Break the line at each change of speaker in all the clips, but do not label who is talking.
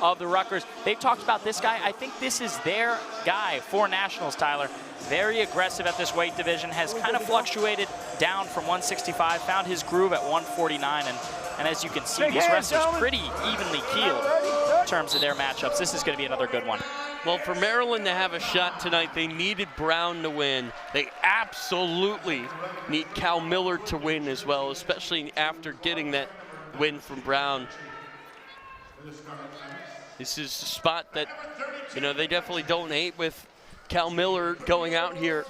of the Rutgers. They've talked about this guy. I think this is their guy for nationals, Tyler. Very aggressive at this weight division, has kind of fluctuated down from 165, found his groove at 149, and as you can see, these wrestlers pretty evenly keeled in terms of their matchups. This is going to be another good one.
Well, for Maryland to have a shot tonight, they needed Brown to win. They absolutely need Cal Miller to win as well, especially after getting that win from Brown. This is a spot that, you know, they definitely don't hate with Cal Miller going out here.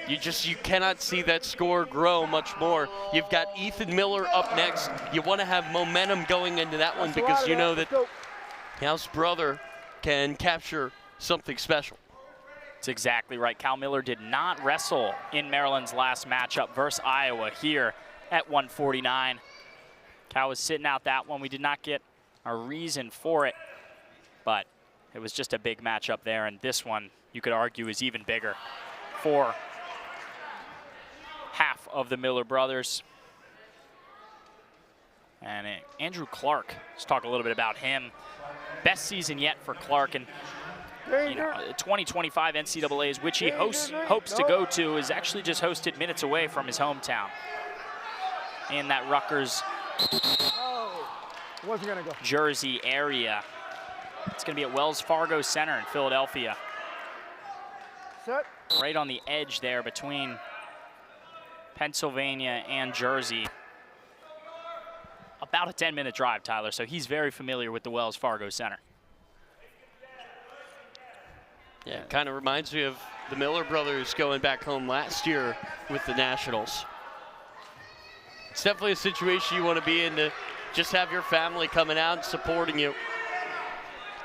You cannot see that score grow much more. You've got Ethan Miller up next. You want to have momentum going into that one because you know that Cal's brother can capture something special.
That's exactly right. Cal Miller did not wrestle in Maryland's last matchup versus Iowa here at 149. Cal was sitting out that one. We did not get a reason for it, but it was just a big matchup there, and this one, you could argue, is even bigger for half of the Miller brothers. And Andrew Clark, let's talk a little bit about him. Best season yet for Clark, and you know, 2025 NCAAs, which he hopes to go to, is actually just hosted minutes away from his hometown in that Rutgers Jersey area. It's going to be at Wells Fargo Center in Philadelphia. Right on the edge there between Pennsylvania and Jersey. About a 10-minute drive, Tyler, so he's very familiar with the Wells Fargo Center.
Yeah, it kind of reminds me of the Miller brothers going back home last year with the Nationals. It's definitely a situation you want to be in, to just have your family coming out and supporting you.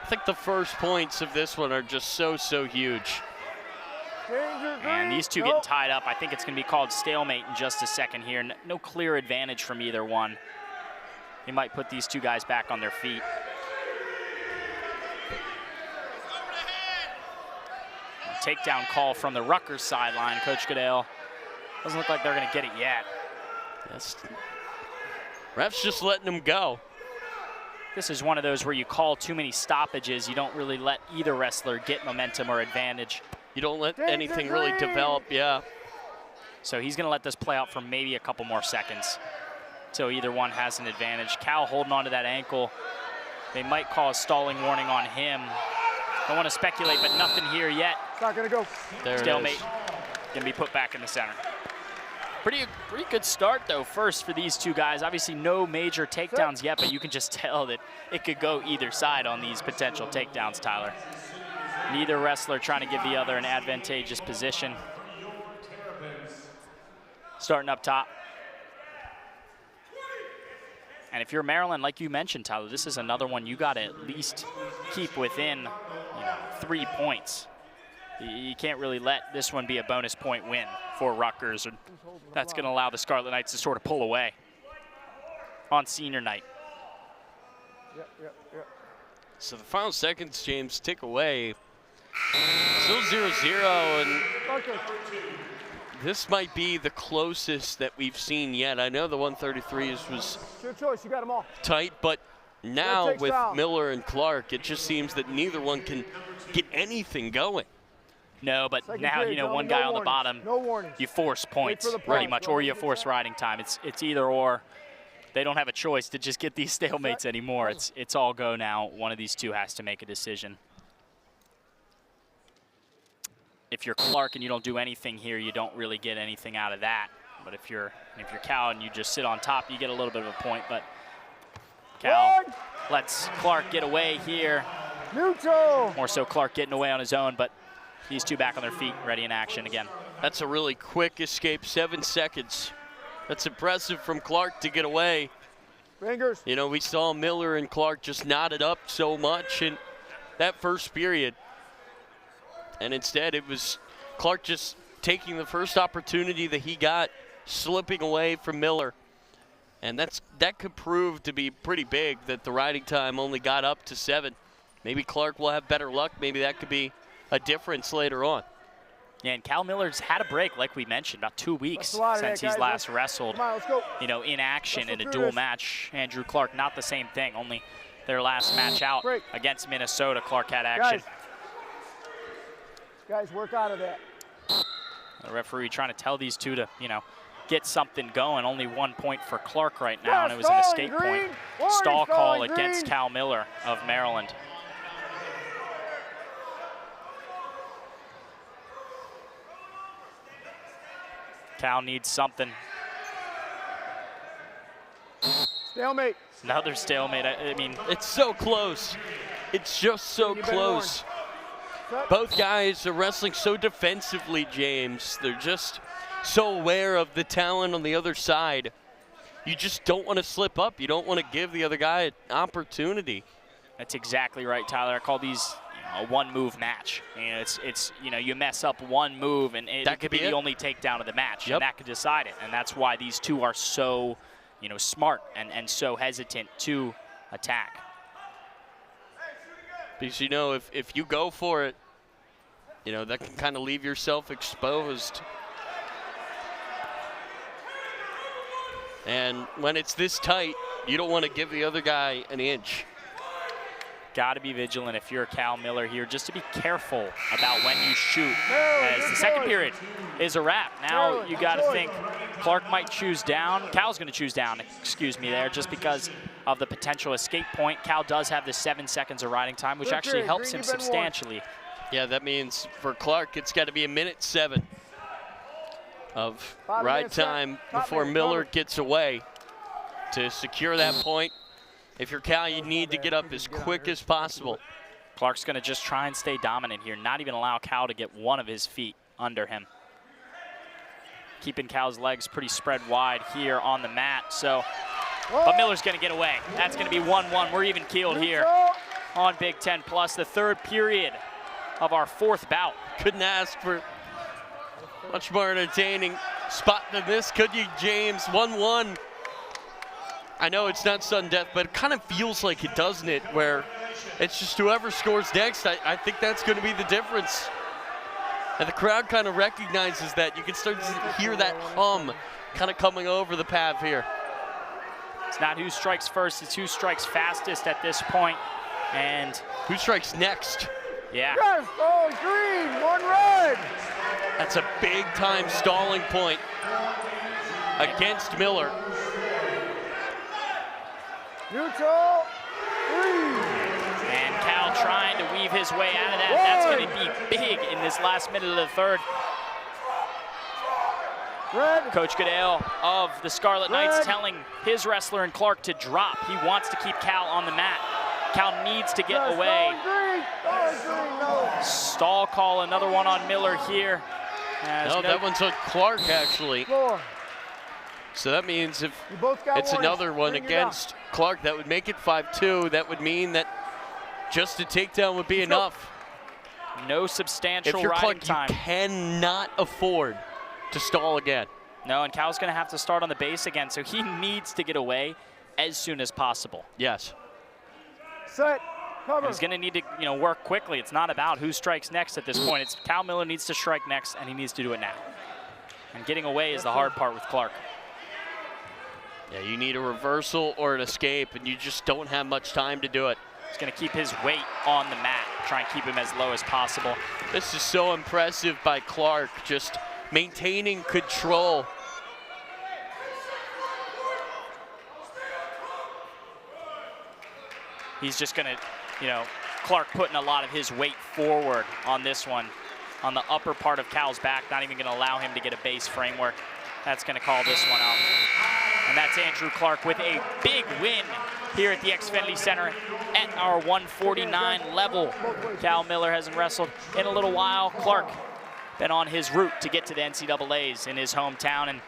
I think the first points of this one are just so huge.
And these two getting tied up. I think it's going to be called stalemate in just a second here. No clear advantage from either one. He might put these two guys back on their feet. Takedown call from the Rutgers sideline. Coach Goodale doesn't look like they're going to get it yet.
Yes. Ref's just letting them go.
This is one of those where you call too many stoppages. You don't really let either wrestler get momentum or advantage.
You don't let anything really develop, yeah.
So he's going to let this play out for maybe a couple more seconds until either one has an advantage. Cal holding on to that ankle. They might call a stalling warning on him. Don't want to speculate, but nothing here yet.
It's not going to go.
There stalemate. Going to be put back in the center. Pretty good start, though, first for these two guys. Obviously, no major takedowns yet, but you can just tell that it could go either side on these potential takedowns, Tyler. Neither wrestler trying to give the other an advantageous position. Starting up top. And if you're Maryland, like you mentioned, Tyler, this is another one you got to at least keep within 3 points. You can't really let this one be a bonus point win for Rutgers, and that's going to allow the Scarlet Knights to sort of pull away on senior night.
So the final seconds, James, tick away. Still 0-0, and this might be the closest that we've seen yet. I know the 133s was
your choice. You got them all
tight, but now with Miller and Clark, it just seems that neither one can get anything going.
No, but now, you know, one guy on the bottom, you force points pretty much, or you force riding time. It's either or. They don't have a choice to just get these stalemates anymore. It's all go now. One of these two has to make a decision. If you're Clark and you don't do anything here, you don't really get anything out of that. But if you're Cal and you just sit on top, you get a little bit of a point. But Cal lets Clark get away here.
Neutral.
More so Clark getting away on his own, but these two back on their feet, ready in action again.
That's a really quick escape, 7 seconds. That's impressive from Clark to get away.
Fingers.
You know, we saw Miller and Clark just knotted up so much in that first period. And instead, it was Clark just taking the first opportunity that he got, slipping away from Miller. And that could prove to be pretty big, that the riding time only got up to 7. Maybe Clark will have better luck. Maybe that could be a difference later on.
Yeah, and Cal Miller's had a break, like we mentioned, about 2 weeks since he's last wrestled,
Come on, let's go.
you know, in action in a dual match. Andrew Clark, not the same thing, only their last match out
Break.
against Minnesota. Clark had action.
Guys, work out of that.
The referee trying to tell these two to, get something going. Only 1 point for Clark right now, and it was an escape point. Stall call against Cal Miller of Maryland. Cal needs something.
Stalemate.
Another stalemate. I mean,
it's so close. It's just so close. Both guys are wrestling so defensively, James. They're just so aware of the talent on the other side. You just don't want to slip up. You don't want to give the other guy an opportunity.
That's exactly right, Tyler. I call these a one-move match. It's you mess up one move, and it could be the only takedown of the match, and that could decide it. And that's why these two are so, smart and so hesitant to attack.
Because, if you go for it, that can kind of leave yourself exposed. And when it's this tight, you don't want to give the other guy an inch.
Got to be vigilant if you're Cal Miller here, just to be careful about when you shoot, as the second period is a wrap. Now you got to think Clark might choose down. Cal's going to choose down, excuse me there, just because of the potential escape point. Cal does have the 7 seconds of riding time, which actually helps him substantially.
Yeah, that means for Clark, it's got to be 1:07 of ride time before Miller gets away to secure that point. If you're Cal, you need to get up as quick as possible.
Clark's going to just try and stay dominant here, not even allow Cal to get one of his feet under him. Keeping Cal's legs pretty spread wide here on the mat. But Miller's going to get away. That's going to be 1-1. We're even keeled here on Big Ten Plus, the third period of our fourth bout.
Couldn't ask for much more entertaining spot than this, could you, James? 1-1. I know it's not sudden death, but it kind of feels like it, doesn't it? Where it's just whoever scores next, I think that's going to be the difference. And the crowd kind of recognizes that. You can start to hear that hum kind of coming over the path here.
It's not who strikes first, it's who strikes fastest at this point. And
who strikes next?
Yeah.
Oh, green, 1 red.
That's a big time stalling point against Miller.
Neutral, 3.
And Cal trying to weave his way out of that. That's going to be big in this last minute of the third.
Red.
Coach Goodale of the Scarlet Knights telling his wrestler and Clark to drop. He wants to keep Cal on the mat. Cal needs to get away. Stall call, another one on Miller here.
No, that one's on Clark, actually. So that means if it's another one against Clark, that would make it 5-2. That would mean that just a takedown would be enough.
No substantial
if you're
riding
Clark,
time.
You cannot afford to stall again.
No, and Cal's going to have to start on the base again, so he needs to get away as soon as possible.
Yes.
Set. Cover.
He's going to need to, work quickly. It's not about who strikes next at this point. It's Cal Miller needs to strike next, and he needs to do it now. And getting away is the hard part with Clark.
Yeah, you need a reversal or an escape, and you just don't have much time to do it.
He's going to keep his weight on the mat, try and keep him as low as possible.
This is so impressive by Clark, just maintaining control.
He's just going to, Clark putting a lot of his weight forward on this one, on the upper part of Cal's back, not even going to allow him to get a base framework. That's going to call this one out. And that's Andrew Clark with a big win here at the Xfinity Center at our 149 level. Cal Miller hasn't wrestled in a little while. Clark been on his route to get to the NCAAs in his hometown, and